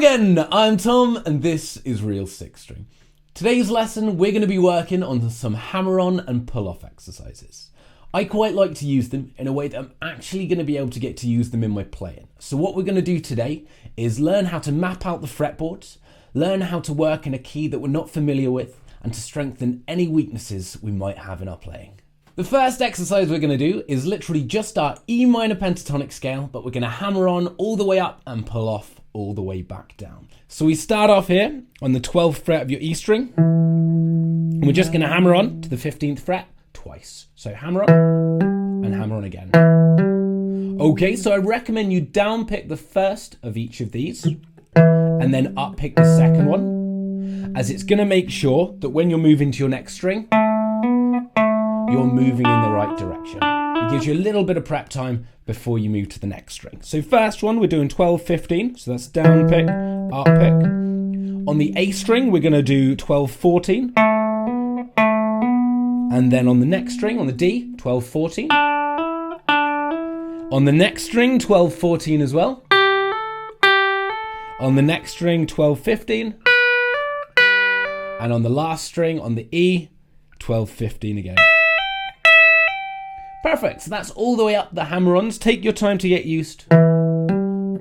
again, I'm Tom and this is Real Six String. Today's lesson we're going to be working on some hammer-on and pull-off exercises. I quite like to use them in a way that I'm actually going to be able to get to use them in my playing. So what we're going to do today is learn how to map out the fretboards, learn how to work in a key that we're not familiar with, and to strengthen any weaknesses we might have in our playing. The first exercise we're going to do is literally just our E minor pentatonic scale, but we're going to hammer on all the way up and pull off all the way back down. So we start off here on the 12th fret of your E string, and we're just going to hammer on to the 15th fret twice. So hammer on and hammer on again. Okay, so I recommend you down pick the first of each of these and then up pick the second one, as it's going to make sure that when you're moving to your next string, you're moving in the right direction. It gives you a little bit of prep time before you move to the next string. So first one, we're doing 12, 15. So that's down pick, up pick. On the A string, we're going to do 12, 14. And then on the next string, on the D, 12, 14. On the next string, 12, 14 as well. On the next string, 12, 15. And on the last string, on the E, 12, 15 again. Perfect, so that's all the way up the hammer-ons. Take your time to get used to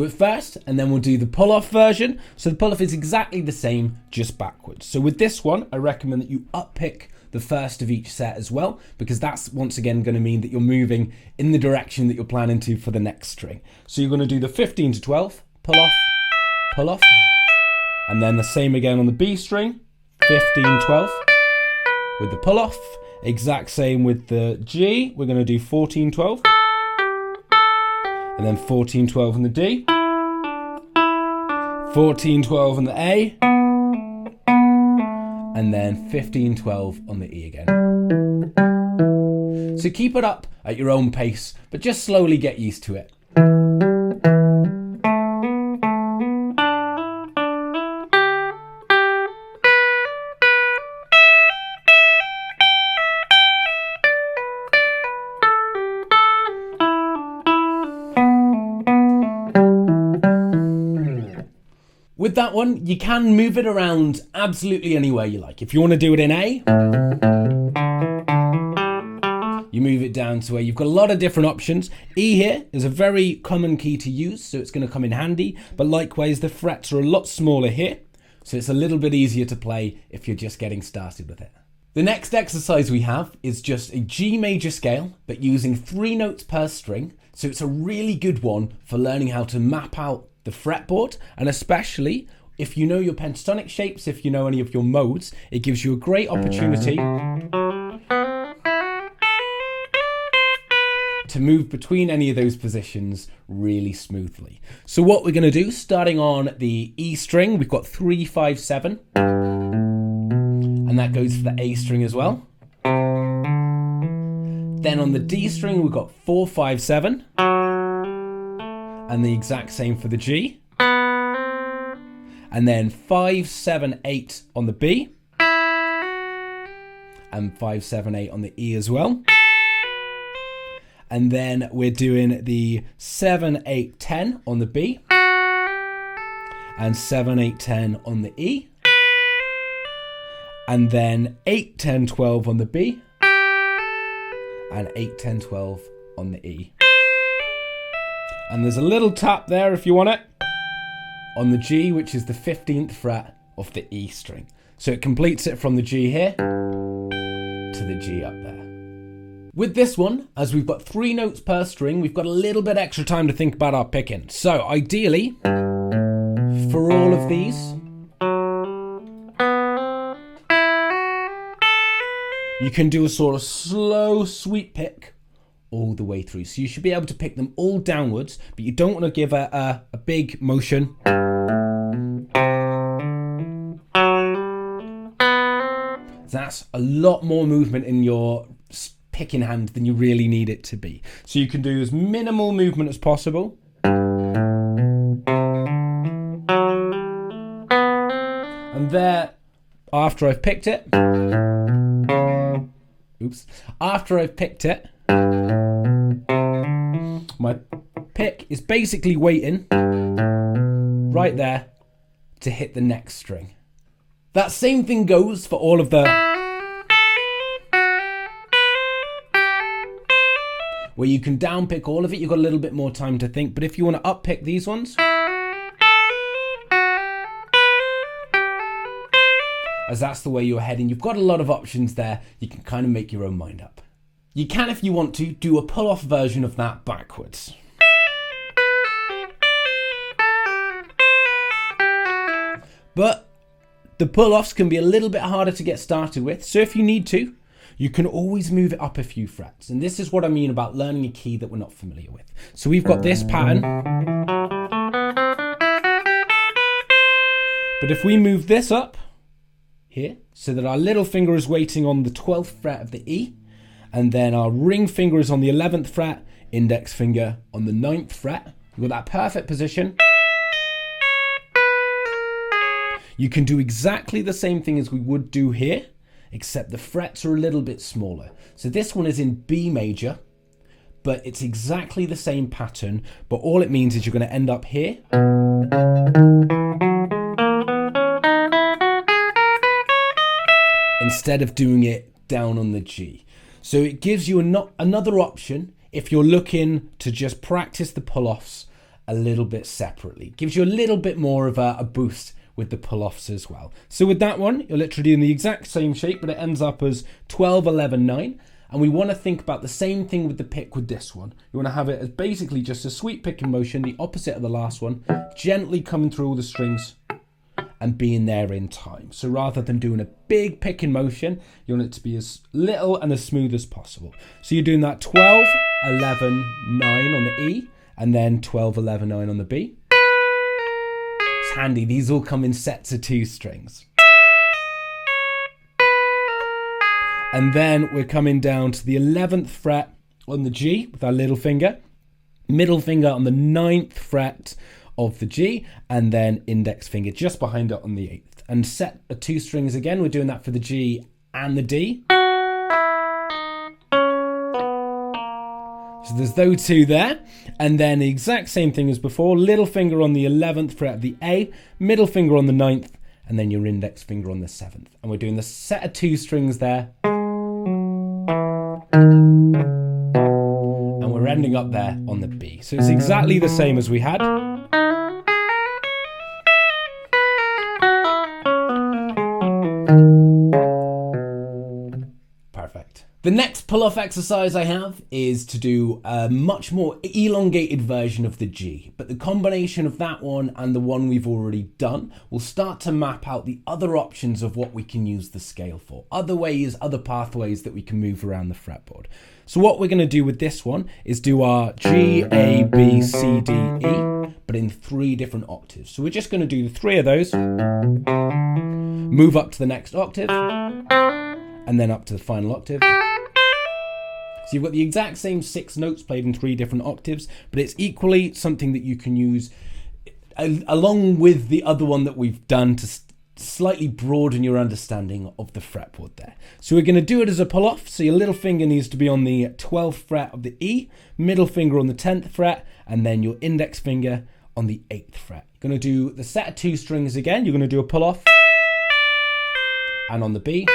it first, and then we'll do the pull-off version. So the pull-off is exactly the same, just backwards. So with this one, I recommend that you up-pick the first of each set as well, because that's once again going to mean that you're moving in the direction that you're planning to for the next string. So you're going to do the 15 to 12, pull off, and then the same again on the B string, 15, 12, with the pull-off. Exact same with the G, we're going to do 14, 12, and then 14, 12 on the D, 14, 12 on the A, and then 15, 12 on the E again. So keep it up at your own pace, but just slowly get used to it. With that one, you can move it around absolutely anywhere you like. If you want to do it in A, you move it down to A. You've got a lot of different options. E here is a very common key to use, so it's going to come in handy. But likewise, the frets are a lot smaller here, so it's a little bit easier to play if you're just getting started with it. The next exercise we have is just a G major scale, but using 3 notes per string. So it's a really good one for learning how to map out the fretboard, and especially if you know your pentatonic shapes, if you know any of your modes, it gives you a great opportunity to move between any of those positions really smoothly. So what we're going to do, starting on the E string, we've got 3, 5, 7, and that goes for the A string as well. Then on the D string, we've got 4, 5, 7. And the exact same for the G. And then 5, 7, 8 on the B. And 5, 7, 8 on the E as well. And then we're doing the 7, 8, 10 on the B. And 7, 8, 10 on the E. And then 8, 10, 12 on the B. And 8, 10, 12 on the E. And there's a little tap there if you want it on the G, which is the 15th fret of the E string. So it completes it from the G here to the G up there. With this one, as we've got 3 notes per string, we've got a little bit extra time to think about our picking. So ideally, for all of these, you can do a sort of slow, sweet pick all the way through. So you should be able to pick them all downwards, but you don't want to give a big motion. That's a lot more movement in your picking hand than you really need it to be. So you can do as minimal movement as possible. And there, after I've picked it, after I've picked it, my pick is basically waiting right there to hit the next string. That same thing goes for all of the where you can down pick all of it. You've got a little bit more time to think, but if you want to up pick these ones, as that's the way you're heading, you've got a lot of options there. You can kind of make your own mind up. You can, if you want to, do a pull-off version of that backwards. But the pull-offs can be a little bit harder to get started with, so if you need to, you can always move it up a few frets. And this is what I mean about learning a key that we're not familiar with. So we've got this pattern. But if we move this up here, so that our little finger is waiting on the 12th fret of the E, and then our ring finger is on the 11th fret, index finger on the 9th fret, we've got that perfect position. You can do exactly the same thing as we would do here, except the frets are a little bit smaller. So this one is in B major, but it's exactly the same pattern, but all it means is you're going to end up here. Instead of doing it down on the G. So it gives you another option if you're looking to just practice the pull-offs a little bit separately. It gives you a little bit more of a boost with the pull-offs as well. So with that one, you're literally in the exact same shape, but it ends up as 12, 11, 9. And we want to think about the same thing with the pick with this one. You want to have it as basically just a sweep picking motion, the opposite of the last one, gently coming through all the strings and being there in time. So rather than doing a big picking motion, you want it to be as little and as smooth as possible. So you're doing that 12, 11, 9 on the E, and then 12, 11, 9 on the B. It's handy, these all come in sets of 2 strings. And then we're coming down to the 11th fret on the G with our little finger, middle finger on the 9th fret of the G, and then index finger just behind it on the 8th. And set of 2 strings again, we're doing that for the G and the D. So there's those 2 there. And then the exact same thing as before, little finger on the 11th fret of the A, middle finger on the 9th, and then your index finger on the 7th. And we're doing the set of 2 strings there. And we're ending up there on the B. So it's exactly the same as we had. Perfect. The next pull-off exercise I have is to do a much more elongated version of the G, but the combination of that one and the one we've already done will start to map out the other options of what we can use the scale for, other ways, other pathways that we can move around the fretboard. So what we're going to do with this one is do our G, A, B, C, D, E, but in 3 different octaves. So we're just going to do the 3 of those, move up to the next octave, and then up to the final octave. So you've got the exact same 6 notes played in 3 different octaves, but it's equally something that you can use along with the other one that we've done to slightly broaden your understanding of the fretboard there. So we're going to do it as a pull-off. So your little finger needs to be on the 12th fret of the E, middle finger on the 10th fret, and then your index finger on the 8th fret. You're going to do the set of 2 strings again. You're going to do a pull-off, and on the B.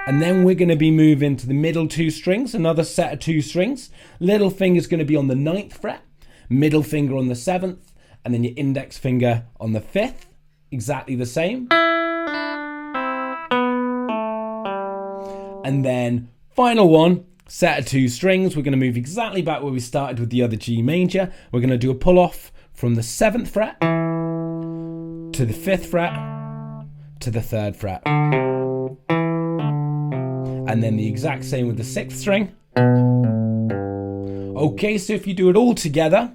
And then we're going to be moving to the middle 2 strings, another set of 2 strings. Little finger's going to be on the 9th fret, middle finger on the 7th, and then your index finger on the 5th. Exactly the same. And then final one, set of 2 strings. We're going to move exactly back where we started with the other G major. We're going to do a pull off from the 7th fret to the 5th fret to the 3rd fret. And then the exact same with the 6th string. Okay, so if you do it all together,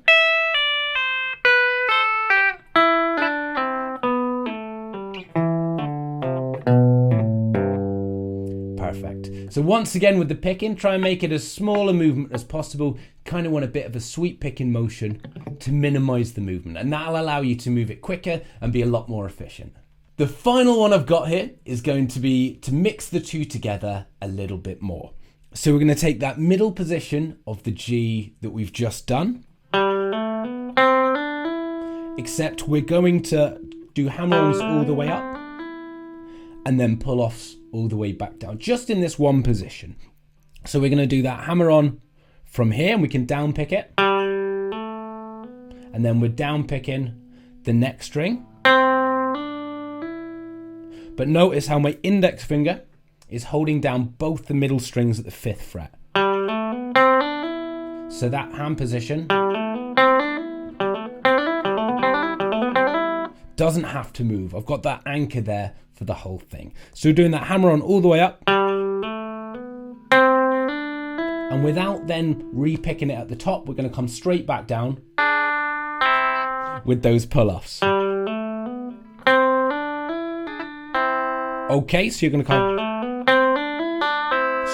perfect. So once again with the picking, try and make it as small a movement as possible. Kind of want a bit of a sweep picking motion to minimize the movement, and that'll allow you to move it quicker and be a lot more efficient. The final one I've got here is going to be to mix the 2 together a little bit more. So we're going to take that middle position of the G that we've just done, except we're going to do hammer-ons all the way up and then pull-offs all the way back down, just in this one position. So we're going to do that hammer-on from here, and we can down pick it, and then we're down picking the next string. But notice how my index finger is holding down both the middle strings at the 5th fret. So that hand position doesn't have to move. I've got that anchor there for the whole thing. So doing that hammer on all the way up, and without then re-picking it at the top, we're going to come straight back down with those pull-offs. Okay, so you're going to come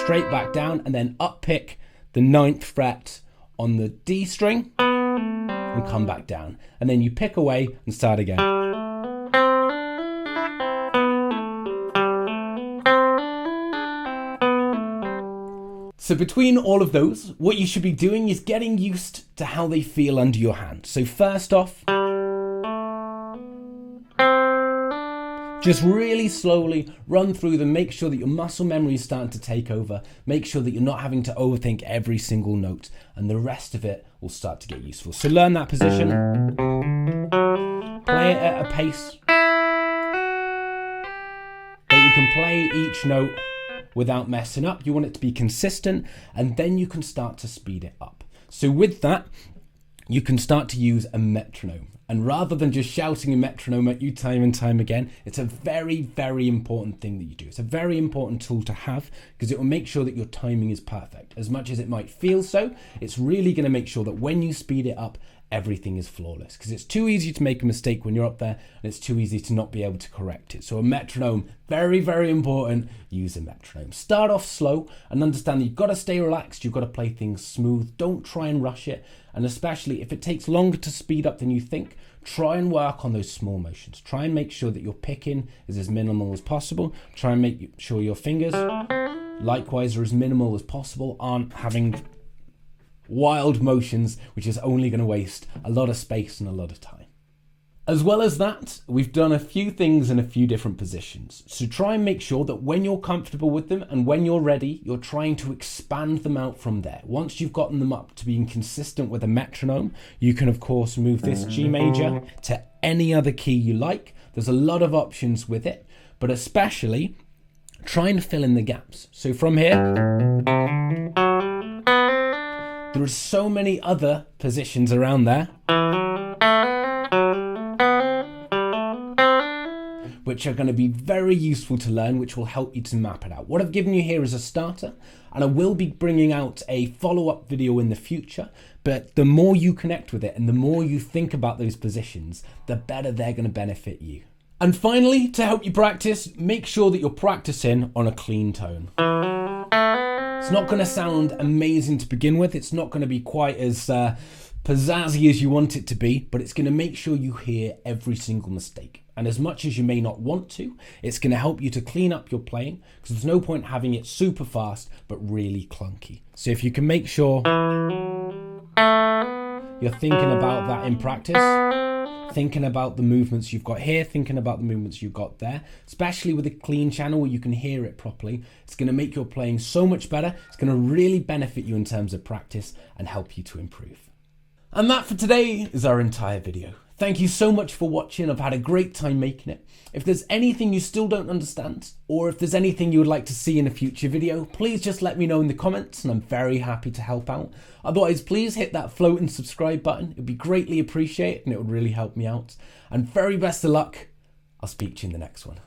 straight back down and then up pick the 9th fret on the D string and come back down. And then you pick away and start again. So between all of those, what you should be doing is getting used to how they feel under your hand. So first off, just really slowly run through them, make sure that your muscle memory is starting to take over, make sure that you're not having to overthink every single note, and the rest of it will start to get useful. So learn that position, play it at a pace that you can play each note without messing up. You want it to be consistent, and then you can start to speed it up. So with that, you can start to use a metronome. And rather than just shouting a metronome at you time and time again, it's a very, very important thing that you do. It's a very important tool to have because it will make sure that your timing is perfect. As much as it might feel so, it's really going to make sure that when you speed it up, everything is flawless, because it's too easy to make a mistake when you're up there, and it's too easy to not be able to correct it. So a metronome, very, very important. Use a metronome. Start off slow and understand that you've got to stay relaxed. You've got to play things smooth. Don't try and rush it. And especially if it takes longer to speed up than you think, try and work on those small motions. Try and make sure that your picking is as minimal as possible. Try and make sure your fingers, likewise, are as minimal as possible, aren't having wild motions, which is only going to waste a lot of space and a lot of time. As well as that, we've done a few things in a few different positions. So try and make sure that when you're comfortable with them and when you're ready, you're trying to expand them out from there. Once you've gotten them up to being consistent with a metronome, you can of course move this G major to any other key you like. There's a lot of options with it, but especially try and fill in the gaps. So from here, there are so many other positions around there which are going to be very useful to learn, which will help you to map it out. What I've given you here is a starter, and I will be bringing out a follow-up video in the future, but the more you connect with it and the more you think about those positions, the better they're going to benefit you. And finally, to help you practice, make sure that you're practicing on a clean tone. It's not going to sound amazing to begin with. It's not going to be quite as pizzazzy as you want it to be, but it's going to make sure you hear every single mistake. And as much as you may not want to, it's going to help you to clean up your playing, because there's no point having it super fast but really clunky. So if you can make sure you're thinking about that in practice, thinking about the movements you've got here, thinking about the movements you've got there, especially with a clean channel where you can hear it properly, it's going to make your playing so much better. It's going to really benefit you in terms of practice and help you to improve. And that for today is our entire video. Thank you so much for watching. I've had a great time making it. If there's anything you still don't understand, or if there's anything you would like to see in a future video, please just let me know in the comments and I'm very happy to help out. Otherwise, please hit that floating subscribe button. It'd be greatly appreciated and it would really help me out. And very best of luck. I'll speak to you in the next one.